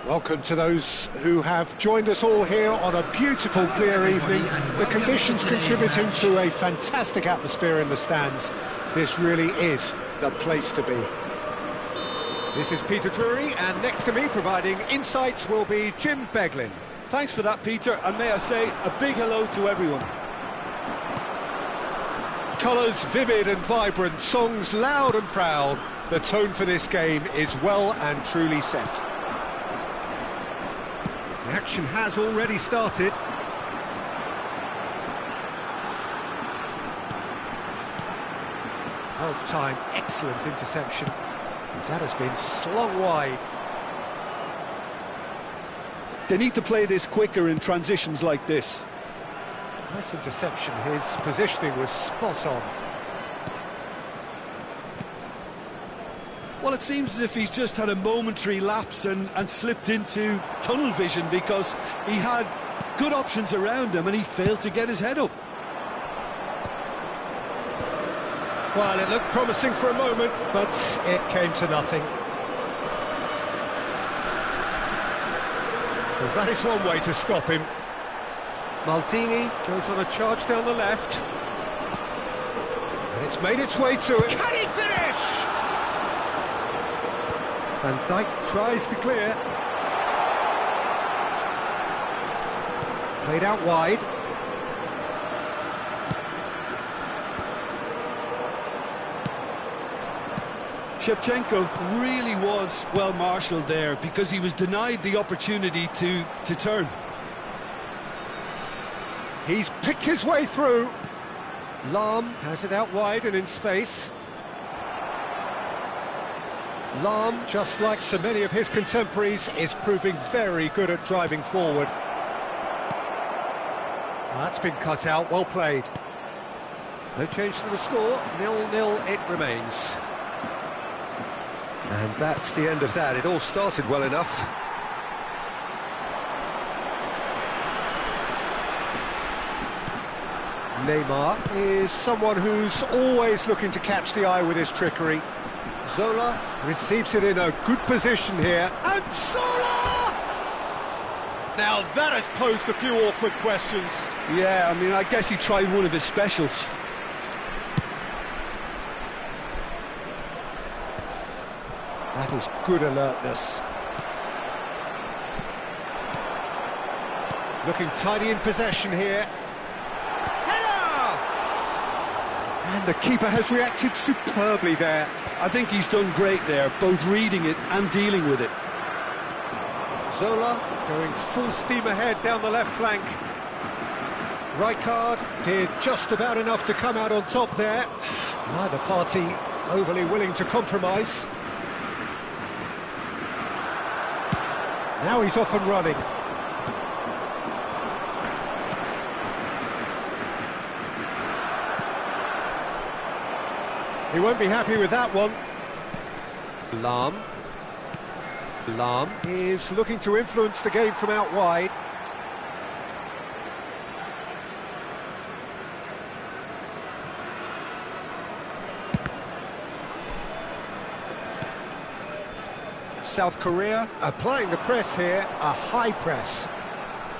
Welcome to those who have joined us all here on a beautiful, clear evening. The conditions contributing to a fantastic atmosphere in the stands. This really is the place to be. This is Peter Drury, and next to me providing insights will be Jim Beglin. Thanks for that, Peter, and may I say a big hello to everyone. Colours vivid and vibrant, songs loud and proud. The tone for this game is well and truly set. The action has already started. Well timed, excellent interception. That has been slung wide. They need to play this quicker in transitions like this. Nice interception, his positioning was spot on. Well, it seems as if he's just had a momentary lapse and slipped into tunnel vision because he had good options around him and he failed to get his head up. Well, it looked promising for a moment, but it came to nothing. Well, that is one way to stop him. Maldini goes on a charge down the left. And it's made its way to it. Can he finish? Van Dijk tries to clear. Played out wide. Shevchenko really was well marshalled there because he was denied the opportunity to turn. He's picked his way through. Lahm has it out wide and in space. Lahm, just like so many of his contemporaries, is proving very good at driving forward. That's been cut out, well played. No change to the score, 0-0 it remains. And that's the end of that. It all started well enough. Neymar is someone who's always looking to catch the eye with his trickery. Zola receives it in a good position here, and Zola! Now that has posed a few awkward questions. Yeah, I mean, I guess he tried one of his specials. That is good alertness. Looking tidy in possession here. Header! And the keeper has reacted superbly there. I think he's done great there, both reading it and dealing with it. Zola going full steam ahead down the left flank. Riky did just about enough to come out on top there. Neither party overly willing to compromise. Now he's off and running. He won't be happy with that one. Lahm is looking to influence the game from out wide. South Korea applying the press here, a high press.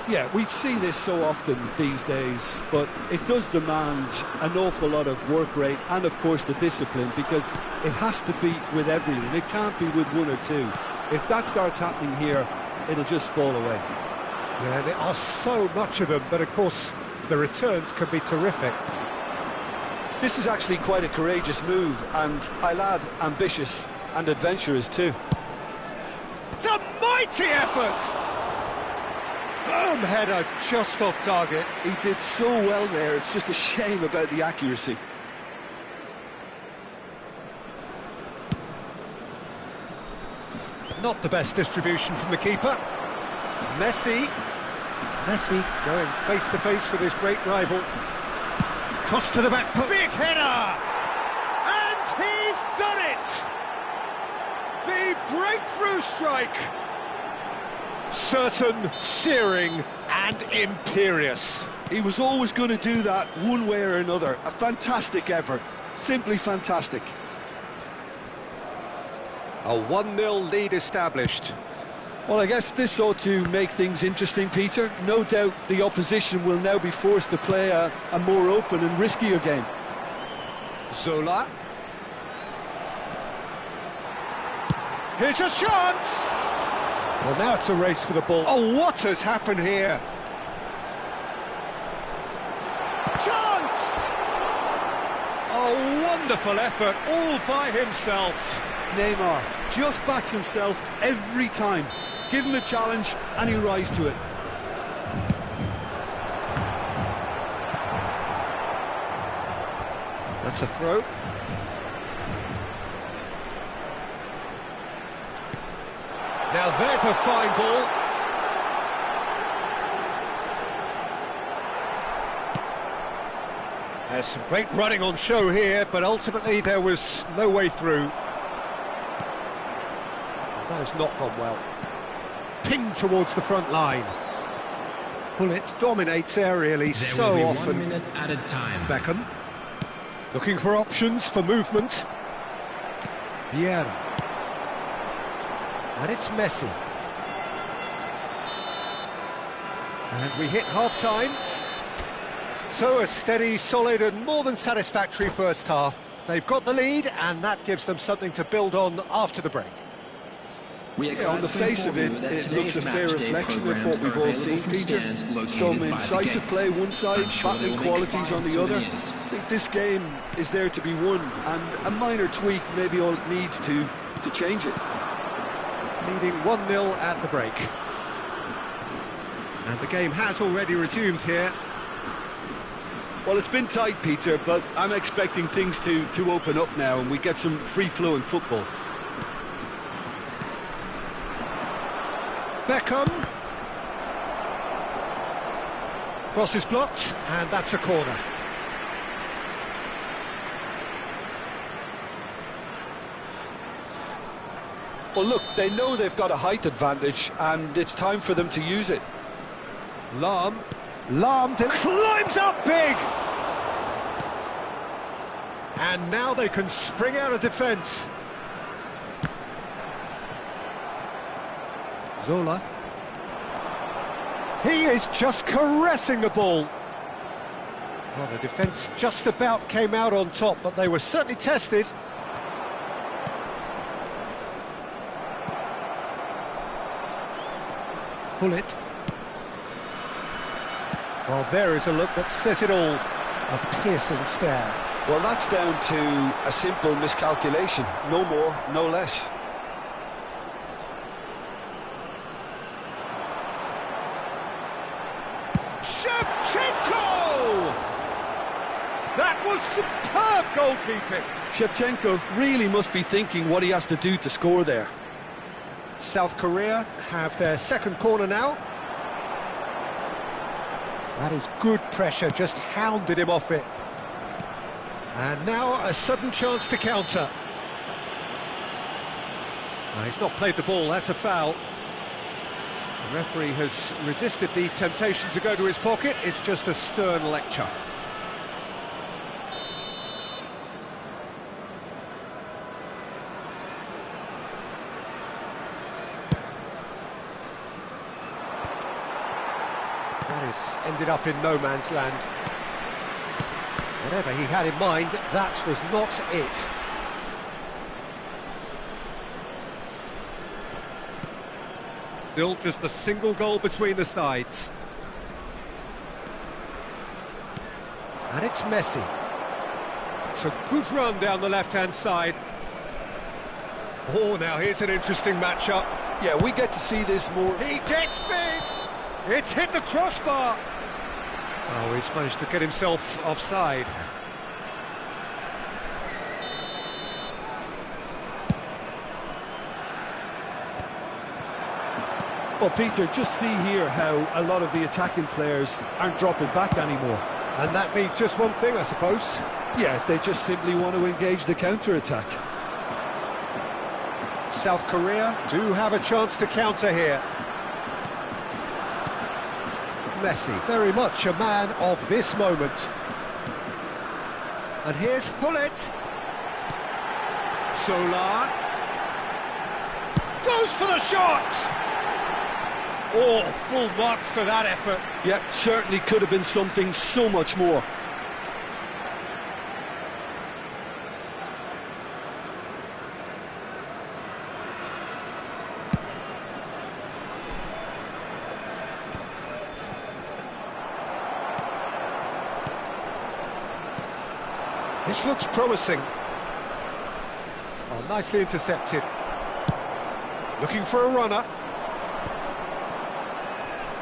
Yeah, we see this so often these days, but it does demand an awful lot of work rate and, of course, the discipline, because it has to be with everyone. It can't be with one or two. If that starts happening here, it'll just fall away. Yeah, there are so much of them, but, of course, the returns can be terrific. This is actually quite a courageous move, and I'll add ambitious and adventurous too. It's a mighty effort! Firm header just off target. He did so well there, it's just a shame about the accuracy. Not the best distribution from the keeper. Messi going face to face with his great rival. Cross to the back, big header! And he's done it! The breakthrough strike! Certain, searing and imperious. He was always going to do that one way or another. A fantastic effort, simply fantastic. A 1-0 lead established. Well, I guess this ought to make things interesting, Peter. No doubt the opposition will now be forced to play a more open and riskier game. Zola. Here's a chance! Well, now it's a race for the ball. Oh, what has happened here? Chance! Oh, wonderful effort, all by himself. Neymar just backs himself every time. Give him a challenge and he'll rise to it. That's a throw. Now there's a fine ball. There's some great running on show here, but ultimately there was no way through. That has not gone well. Pinged towards the front line. Pullet dominates aerially so often. 1 minute added time. Beckham. Looking for options for movement. Vieira. And it's Messi. And we hit half-time. So a steady, solid and more than satisfactory first half. They've got the lead and that gives them something to build on after the break. Yeah, on the face of it, it looks a fair reflection of what we've all seen, Peter. Some incisive play one side, battling qualities on the other. I think this game is there to be won, and a minor tweak may be all it needs to change it. Leading 1-0 at the break. And the game has already resumed here. Well, it's been tight, Peter, but I'm expecting things to open up now and we get some free-flowing football. Beckham. Cross is blocked, and that's a corner. Well, look, they know they've got a height advantage, and it's time for them to use it. Lahm climbs up big! And now they can spring out of defence. Zola. He is just caressing the ball. Well, the defence just about came out on top, but they were certainly tested. Pullet. Well, there is a look that says it all. A piercing stare. Well, that's down to a simple miscalculation. No more, no less. Shevchenko! That was superb goalkeeping. Shevchenko really must be thinking what he has to do to score there. South Korea have their second corner now. That is good pressure, just hounded him off it. And now a sudden chance to counter. No, he's not played the ball, that's a foul. The referee has resisted the temptation to go to his pocket. It's just a stern lecture. That has ended up in no man's land. Whatever he had in mind, that was not it. Still just a single goal between the sides. And it's Messi. It's a good run down the left-hand side. Oh, now here's an interesting matchup. Yeah, we get to see this more. He gets big! It's hit the crossbar! Oh, he's managed to get himself offside. Well, Peter, just see here how a lot of the attacking players aren't dropping back anymore. And that means just one thing, I suppose. Yeah, they just simply want to engage the counter-attack. South Korea do have a chance to counter here. Messi, very much a man of this moment. And here's Pullet. Solar. Goes for the shot! Oh, full marks for that effort. Yeah, certainly could have been something so much more. This looks promising. Oh, nicely intercepted. Looking for a runner.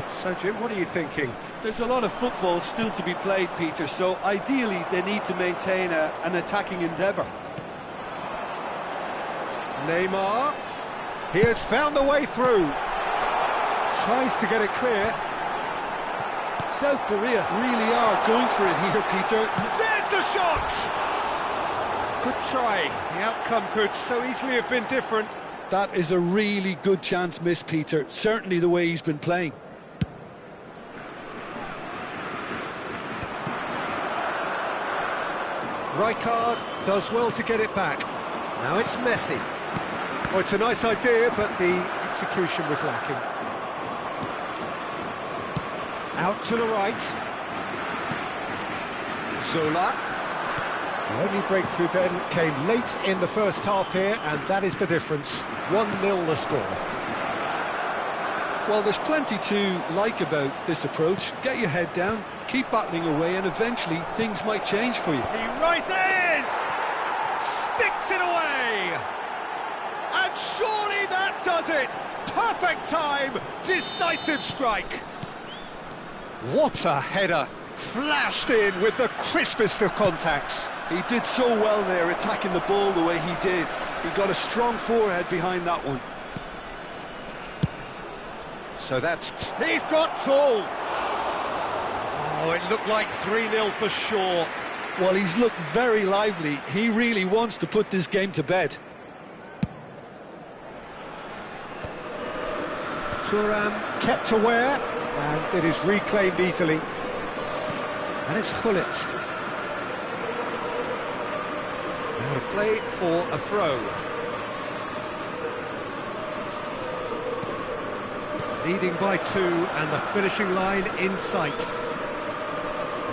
So, Jim, what are you thinking? There's a lot of football still to be played, Peter, so ideally they need to maintain an attacking endeavour. Neymar. He has found the way through. Tries to get it clear. South Korea really are going for it here, Peter. There's the shot! Good try. The outcome could so easily have been different. That is a really good chance missed, Peter. Certainly the way he's been playing. Rijkaard does well to get it back. Now it's Messi. Oh, it's a nice idea, but the execution was lacking. Out to the right. Zola. The only breakthrough then came late in the first half here, and that is the difference. 1-0 the score. Well, there's plenty to like about this approach. Get your head down, keep battling away, and eventually things might change for you. He rises! Sticks it away! And surely that does it! Perfect time! Decisive strike! What a header! Flashed in with the crispest of contacts. He did so well there, attacking the ball the way he did. He got a strong forehead behind that one. So that's... He's got tall! Oh, it looked like 3-0 for sure. Well, he's looked very lively. He really wants to put this game to bed. Thuram kept aware, and it is reclaimed easily. And it's Gullit. Out of play for a throw. Leading by 2, and the finishing line in sight.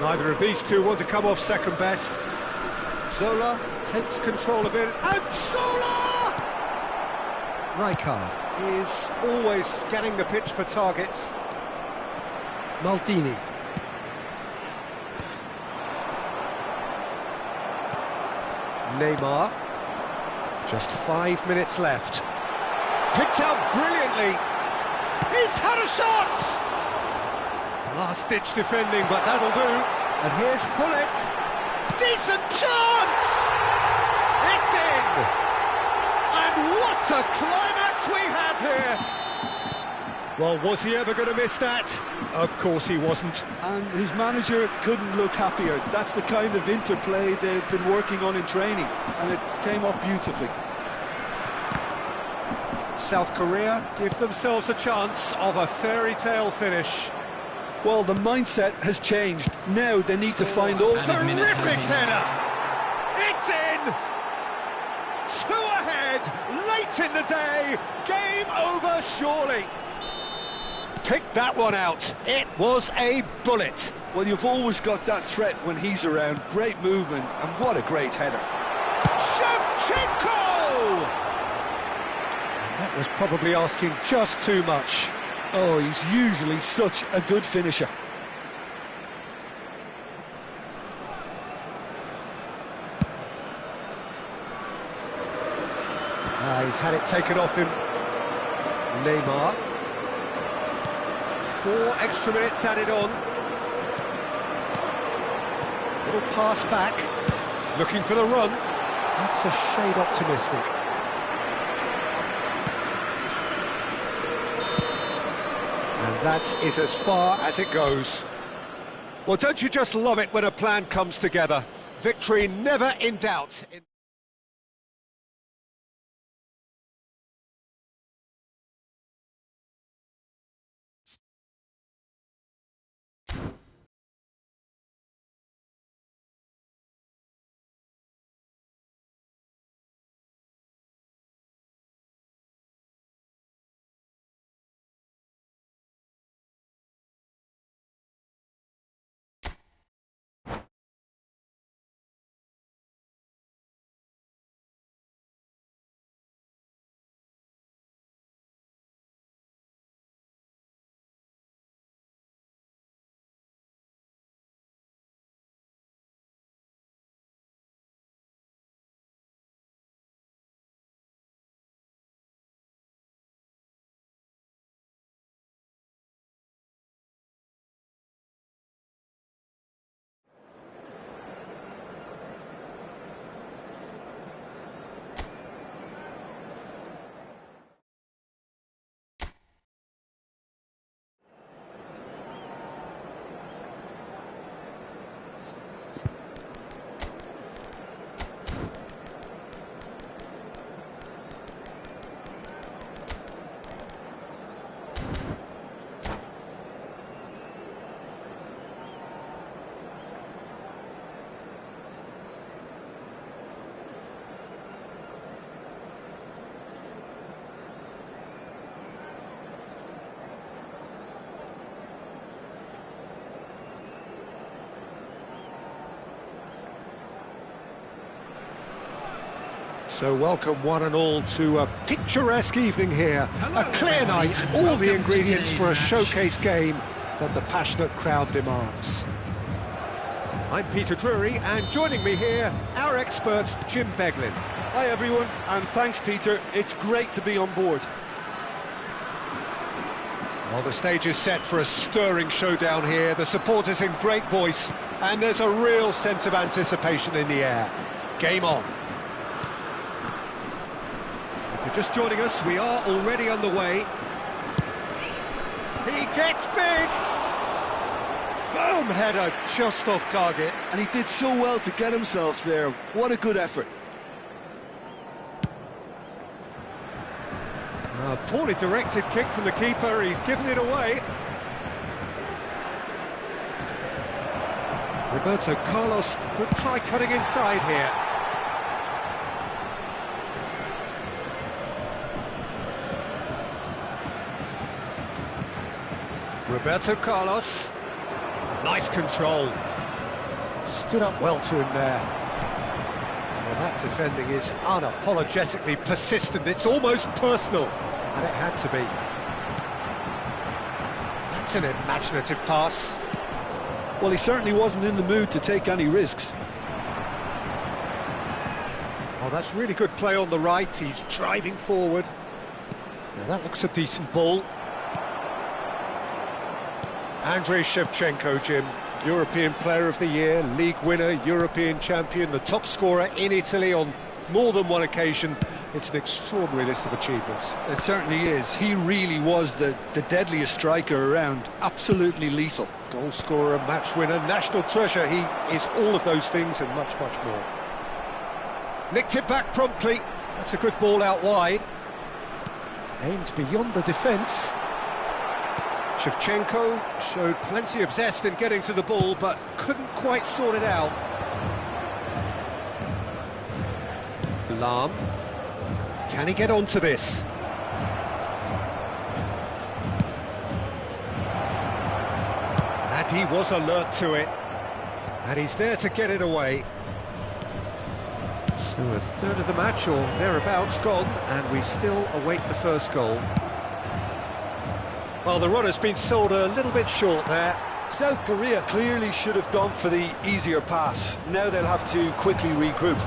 Neither of these two want to come off second best. Zola takes control of it, and Zola! Rijkaard is always scanning the pitch for targets. Maldini. Neymar. Just 5 minutes left. Picked out brilliantly. He's had a shot! Last-ditch defending, but that'll do. And here's Gullit. Decent chance! It's in! And what a climax we have here! Well, was he ever going to miss that? Of course he wasn't. And his manager couldn't look happier. That's the kind of interplay they've been working on in training, and it came off beautifully. South Korea give themselves a chance of a fairy tale finish. Well, the mindset has changed. Now they need to find all... Terrific header! It's in! 2 ahead, late in the day, game over surely. Pick that one out. It was a bullet. Well, you've always got that threat when he's around. Great movement, and what a great header. Shevchenko! That was probably asking just too much. Oh, he's usually such a good finisher. He's had it taken off him. Neymar. 4 extra minutes added on. Little pass back. Looking for the run. That's a shade optimistic. And that is as far as it goes. Well, don't you just love it when a plan comes together? Victory never in doubt. So welcome one and all to a picturesque evening here. A clear night, all the ingredients for a showcase game that the passionate crowd demands. I'm Peter Drury, and joining me here, our expert Jim Beglin. Hi everyone, and thanks Peter, it's great to be on board. Well, the stage is set for a stirring showdown here, the supporters in great voice, and there's a real sense of anticipation in the air. Game on. If you're just joining us, we are already underway. He gets big! Firm header just off target. And he did so well to get himself there. What a good effort. A poorly directed kick from the keeper, he's given it away. Roberto Carlos could try cutting inside here. Roberto Carlos. Nice control. Stood up well to him there. Well, that defending is unapologetically persistent. It's almost personal. And it had to be. That's an imaginative pass. Well, he certainly wasn't in the mood to take any risks. Oh, that's really good play on the right. He's driving forward. Now that looks a decent ball. Andrei Shevchenko, Jim, European Player of the Year, League winner, European champion, the top scorer in Italy on more than one occasion. It's an extraordinary list of achievements. It certainly is. He really was the deadliest striker around. Absolutely lethal. Goal scorer, match winner, national treasure. He is all of those things and much, much more. Nicked it back promptly. That's a good ball out wide. Aimed beyond the defence. Shevchenko showed plenty of zest in getting to the ball, but couldn't quite sort it out. Lahm. Can he get onto this? And he was alert to it. And he's there to get it away. So a third of the match, or thereabouts, gone, and we still await the first goal. Well, the runner's been sold a little bit short there. South Korea clearly should have gone for the easier pass. Now they'll have to quickly regroup.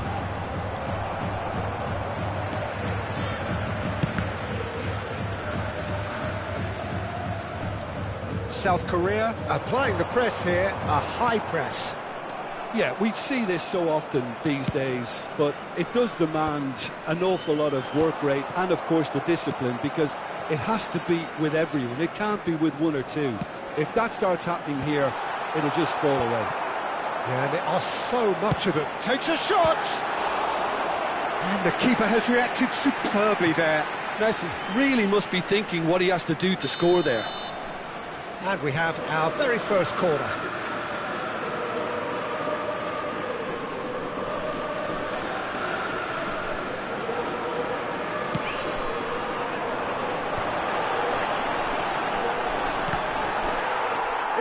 South Korea applying the press here, a high press. Yeah, we see this so often these days, but it does demand an awful lot of work rate and, of course, the discipline, because it has to be with everyone. It can't be with one or two. If that starts happening here, it'll just fall away. Yeah, and it are so much of it. Takes a shot! And the keeper has reacted superbly there. Messi really must be thinking what he has to do to score there. And we have our very first corner.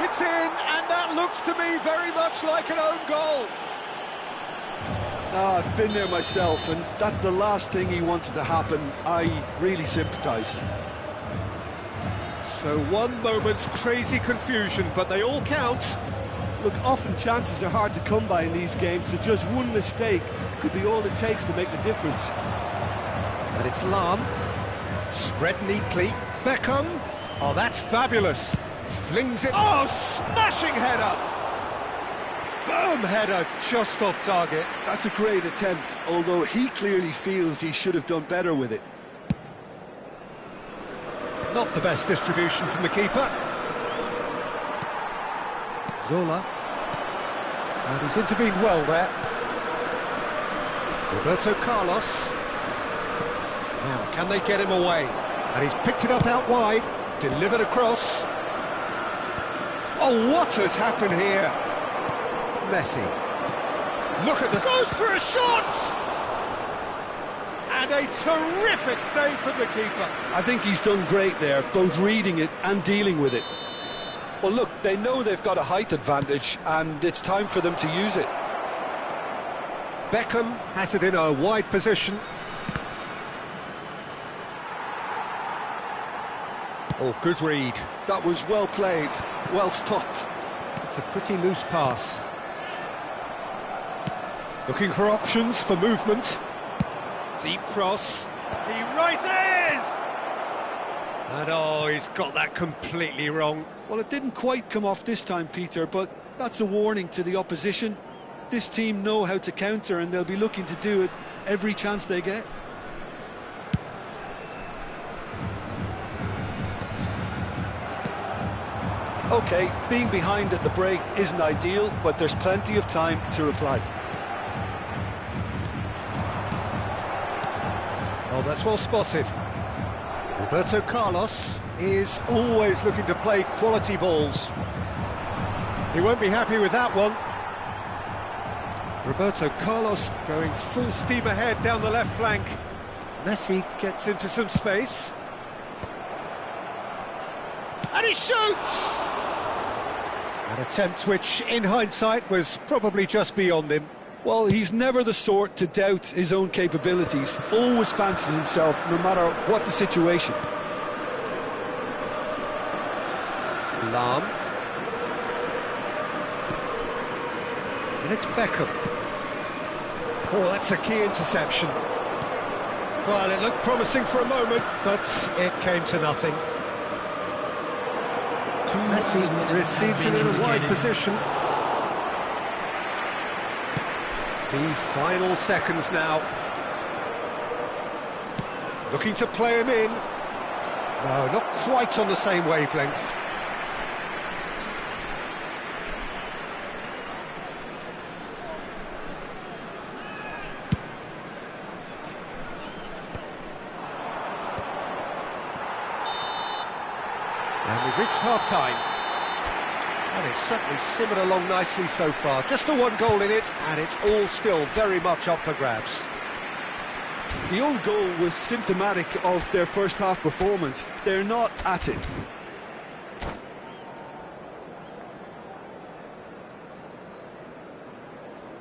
It's in, and that looks to me very much like an own goal. I've been there myself, and that's the last thing he wanted to happen. I really sympathise. So one moment's crazy confusion, but they all count. Look, often chances are hard to come by in these games, so just one mistake could be all it takes to make the difference. And it's Lahm. Spread neatly. Beckham. Oh, that's fabulous. Flings it. Oh, smashing header! Firm header just off target. That's a great attempt, although he clearly feels he should have done better with it. Not the best distribution from the keeper. Zola. And he's intervened well there. Roberto Carlos. Now, can they get him away? And he's picked it up out wide. Delivered across. Oh, what has happened here? Messi. Look at this. Goes for a shot! And a terrific save from the keeper. I think he's done great there, both reading it and dealing with it. Well, look, they know they've got a height advantage, and it's time for them to use it. Beckham has it in a wide position. Oh, good read. That was well played, well stopped. It's a pretty loose pass. Looking for options for movement. Deep cross. He rises! And oh, he's got that completely wrong. Well, it didn't quite come off this time, Peter, but that's a warning to the opposition. This team know how to counter, and they'll be looking to do it every chance they get. OK, being behind at the break isn't ideal, but there's plenty of time to reply. Oh, that's well spotted. Roberto Carlos is always looking to play quality balls. He won't be happy with that one. Roberto Carlos going full steam ahead down the left flank. Messi gets into some space. And he shoots! An attempt which, in hindsight, was probably just beyond him. Well, he's never the sort to doubt his own capabilities. Always fancies himself, no matter what the situation. Lam. And it's Beckham. Oh, that's a key interception. Well, it looked promising for a moment, but it came to nothing. Messi recedes it in a wide position. The final seconds now. Looking to play him in. No, not quite on the same wavelength. And we've reached half-time. And it's certainly simmered along nicely so far. Just the one goal in it, and it's all still very much up for grabs. The own goal was symptomatic of their first half performance. They're not at it.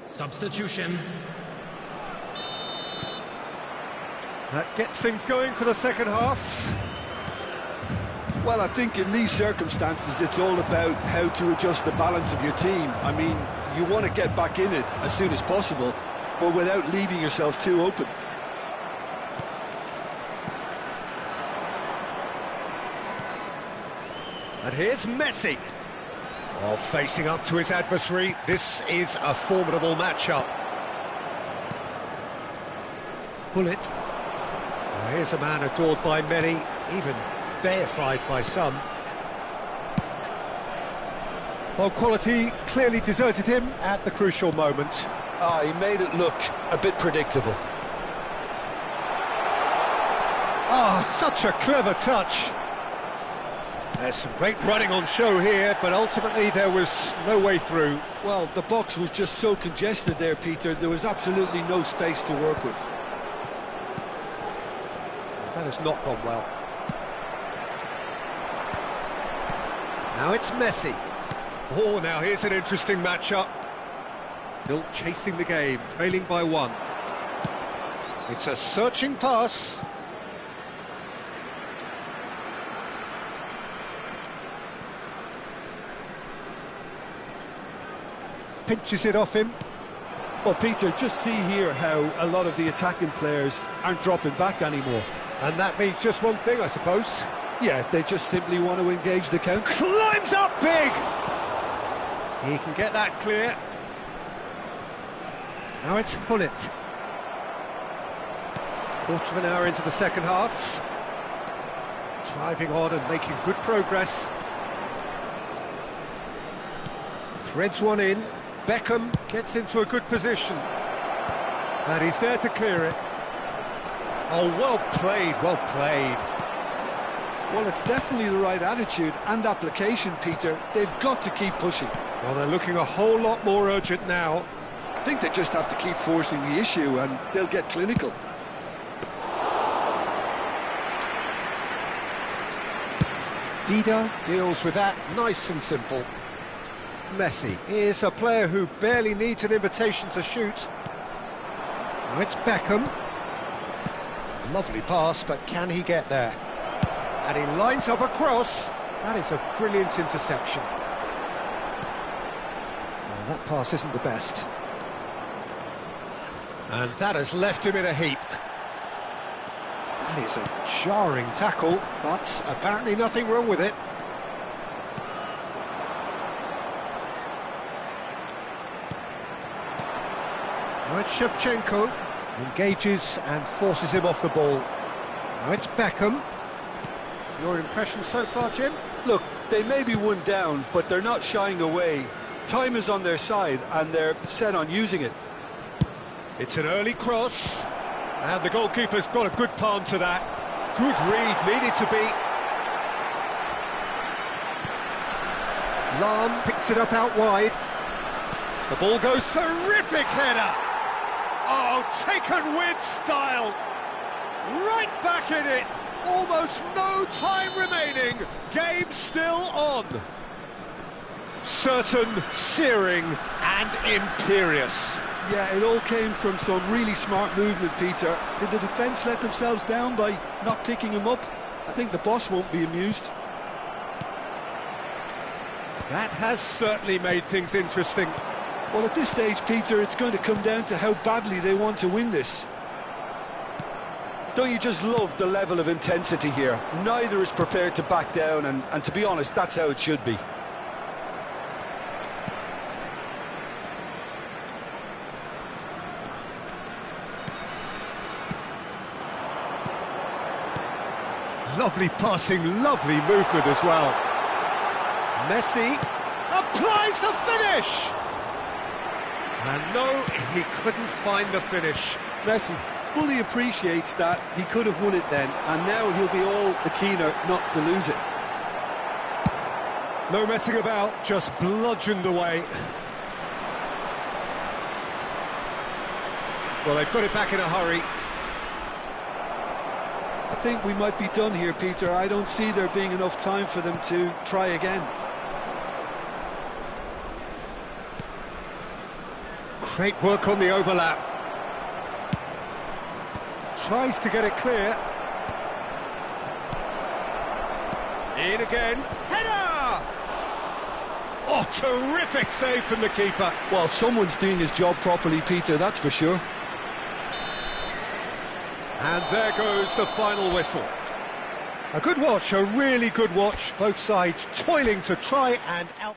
Substitution. That gets things going for the second half. Well, I think in these circumstances, it's all about how to adjust the balance of your team. I mean, you want to get back in it as soon as possible, but without leaving yourself too open. And here's Messi. Oh, facing up to his adversary. This is a formidable matchup. Bullet. Oh, here's a man adored by many, even deified by some. Well, quality clearly deserted him at the crucial moment. He made it look a bit predictable. Such a clever touch. There's some great running on show here, but ultimately there was no way through. Well, the box was just so congested there, Peter. There was absolutely no space to work with. That has not gone well. Now it's Messi. Oh, now here's an interesting matchup. Still chasing the game, trailing by one. It's a searching pass. Pinches it off him. Well, Peter, just see here how a lot of the attacking players aren't dropping back anymore. And that means just one thing, I suppose. Yeah, they just simply want to engage the counter. Climbs up big! He can get that clear. Now it's Hullet. Quarter of an hour into the second half. Driving on and making good progress. Threads one in. Beckham gets into a good position. And he's there to clear it. Oh, well played, well played. Well, it's definitely the right attitude and application, Peter. They've got to keep pushing. Well, they're looking a whole lot more urgent now. I think they just have to keep forcing the issue and they'll get clinical. Dida deals with that nice and simple. Messi is a player who barely needs an invitation to shoot. Now it's Beckham. Lovely pass, but can he get there? And he lines up a cross. That is a brilliant interception. Well, that pass isn't the best. And that has left him in a heap. That is a jarring tackle, but apparently nothing wrong with it. Now it's Shevchenko, engages and forces him off the ball. Now it's Beckham. Your impression so far, Jim? Look, they may be one down, but they're not shying away. Time is on their side, and they're set on using it. It's an early cross, and the goalkeeper's got a good palm to that. Good read, needed to be. Lahm picks it up out wide. The ball goes, terrific header! Oh, taken with style! Right back in it! Almost no time remaining, game still on. Certain, searing and imperious. Yeah, it all came from some really smart movement, Peter. Did the defence let themselves down by not picking him up? I think the boss won't be amused. That has certainly made things interesting. Well, at this stage, Peter, it's going to come down to how badly they want to win this. Don't you just love the level of intensity here? Neither is prepared to back down, and to be honest, that's how it should be. Lovely passing, lovely movement as well. Messi applies the finish! And no, he couldn't find the finish. Messi fully appreciates that he could have won it then, and now he'll be all the keener not to lose it. No messing about, just bludgeoned away. Well, they've got it back in a hurry. I think we might be done here, Peter. I don't see there being enough time for them to try again. Great work on the overlap. Tries to get it clear. In again. Header! Oh, terrific save from the keeper. Well, someone's doing his job properly, Peter, that's for sure. And there goes the final whistle. A good watch, a really good watch. Both sides toiling to try and out...